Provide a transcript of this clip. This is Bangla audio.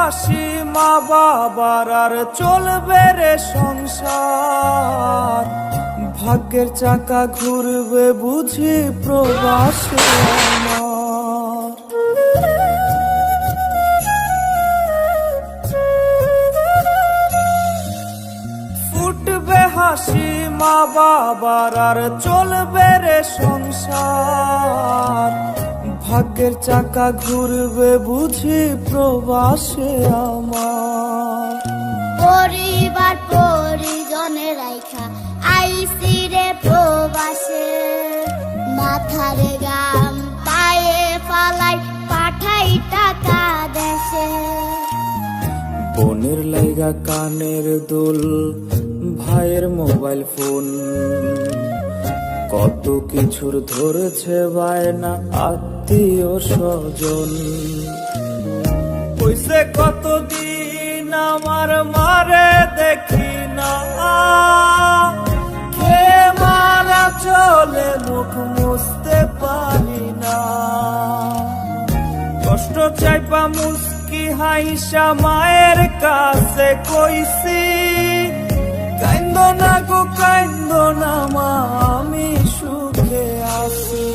হাসি মা বাবার আর চলবে রে সংসার, ভাগ্যের চাকা ঘুরবে বুঝি প্রবাসে আমার। ফুটবে হাসি মা বাবার আর চলবে রে সংসার, ভাগ্যের চাকা ঘুরবে বুঝি প্রবাসে আমার। পরিবার পরিজনের রাইখা আইসি রে প্রবাসে, মাথার গাম পায়ে ফালাই পাঠাই টাকা দেশে। বোনের লাইগা কানের দুল, ভাইয়ের মোবাইল ফোন, কত কিছুর ধরেছে বায়না আত্মীয় স্বজন। কইছে কতদিন আমার মারে দেখি না, কে মারা চলে মুখ মুছতে পারি না। কষ্ট চাইপা মুস্কি হাইসা মায়ের কাছে কইছি, কাইন্দ না গো কাইন্দ না মা, আমি সুখে আছি।